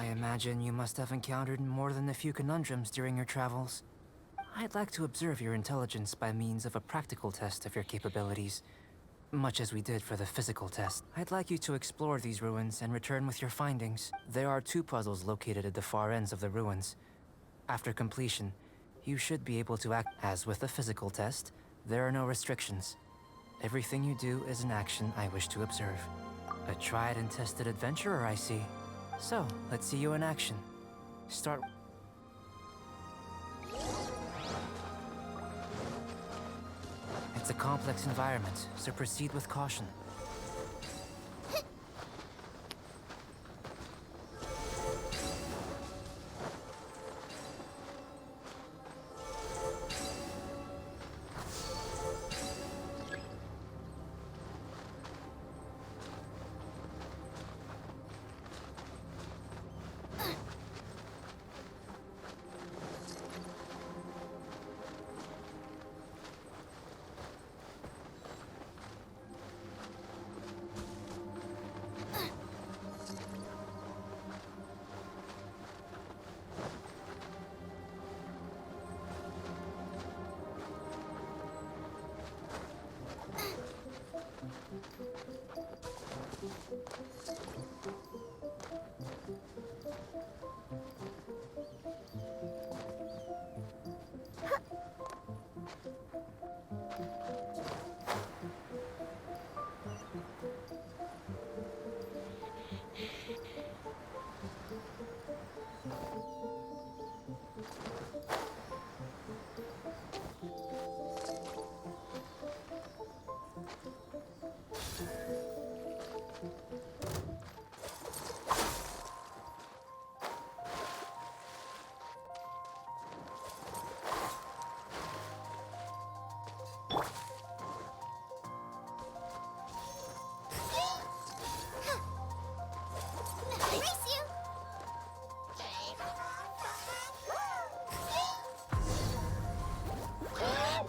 imagine you must have encountered more than a few conundrums during your travels. I'd like to observe your intelligence by means of a practical test of your capabilities, much as we did for the physical test. I'd like you to explore these ruins and return with your findings. There are 2 puzzles located at the far ends of the ruins. After completion, you should be able to act. As with the physical test, there are no restrictions. Everything you do is an action I wish to observe. A tried and tested adventurer, I see. So, let's see you in action. Start. It's a complex environment, so proceed with caution.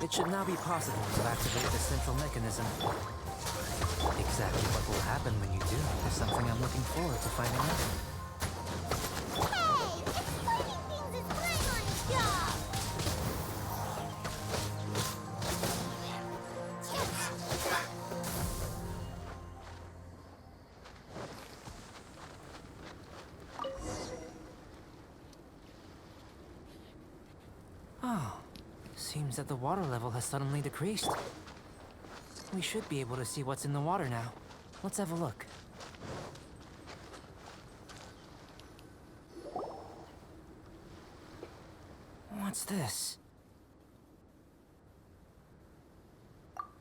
It should now be possible to activate the central mechanism. Exactly what will happen when you do is something I'm looking forward to finding out. Hey! Explaining things is my honest job! Oh. Seems that the water level has suddenly decreased. We should be able to see what's in the water now. Let's have a look. What's this?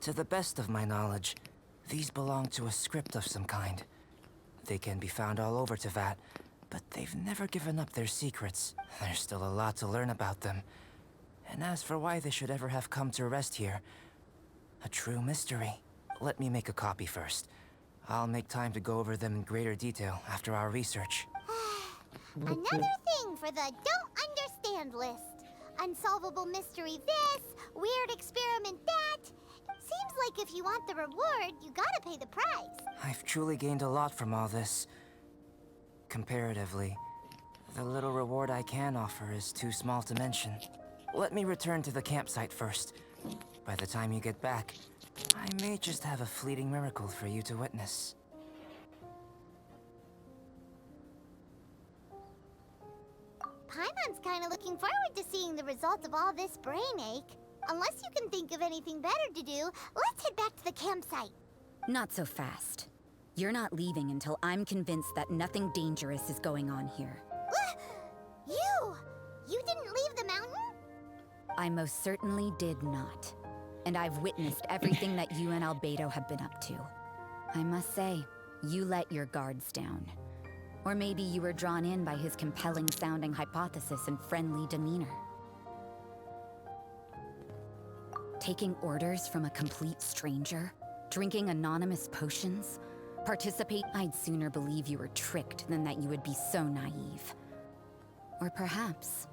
To the best of my knowledge, these belong to a script of some kind. They can be found all over Teyvat, but they've never given up their secrets. There's still a lot to learn about them. And as for why they should ever have come to rest here, a true mystery. Let me make a copy first. I'll make time to go over them in greater detail after our research. Another thing for the don't understand list. Unsolvable mystery this, weird experiment that. Seems like if you want the reward, you gotta pay the price. I've truly gained a lot from all this. Comparatively, the little reward I can offer is too small to mention. Let me return to the campsite first. By the time you get back, I may just have a fleeting miracle for you to witness. Paimon's kinda looking forward to seeing the result of all this brain ache. Unless you can think of anything better to do, let's head back to the campsite. Not so fast. You're not leaving until I'm convinced that nothing dangerous is going on here. You! You didn't leave the mountain? I most certainly did not. And I've witnessed everything that you and Albedo have been up to. I must say, you let your guards down. Or maybe you were drawn in by his compelling-sounding hypothesis and friendly demeanor. Taking orders from a complete stranger? Drinking anonymous potions? I'd sooner believe you were tricked than that you would be so naive. Or perhaps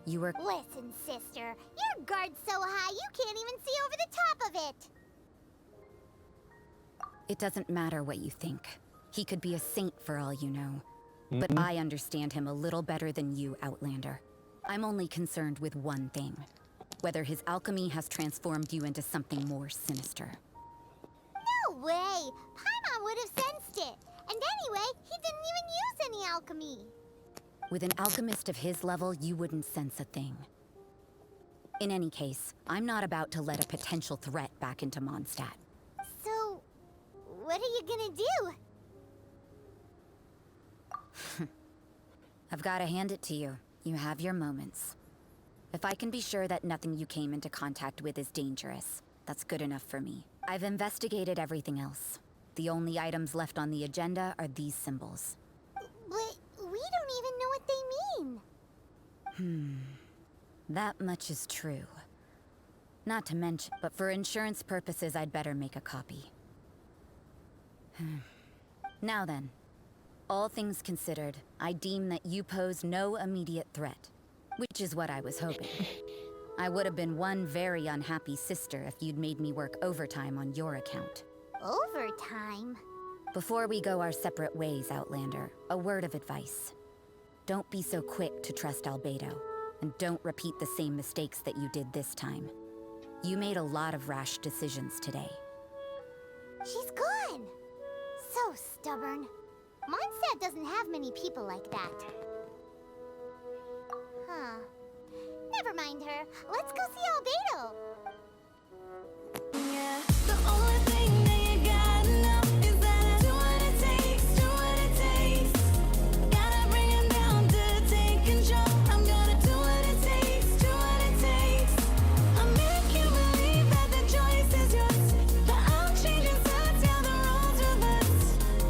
you were— Listen, sister. Your guard's so high you can't even see over the top of it. It doesn't matter what you think. He could be a saint for all you know. But I understand him a little better than you, Outlander. I'm only concerned with one thing. Whether his alchemy has transformed you into something more sinister. No way! Paimon would have sensed it. And anyway, he didn't even use any alchemy. With an alchemist of his level, you wouldn't sense a thing. In any case, I'm not about to let a potential threat back into Mondstadt. So, what are you gonna do? I've got to hand it to you. You have your moments. If I can be sure that nothing you came into contact with is dangerous, that's good enough for me. I've investigated everything else. The only items left on the agenda are these symbols. But we don't even know what they mean. That much is true. Not to mention, but for insurance purposes, I'd better make a copy. Now then, all things considered, I deem that you pose no immediate threat, which is what I was hoping. I would have been one very unhappy sister if you'd made me work overtime on your account. Overtime? Before we go our separate ways, Outlander, a word of advice. Don't be so quick to trust Albedo, and don't repeat the same mistakes that you did this time. You made a lot of rash decisions today. She's gone! So stubborn. Mondstadt doesn't have many people like that. Huh. Never mind her. Let's go see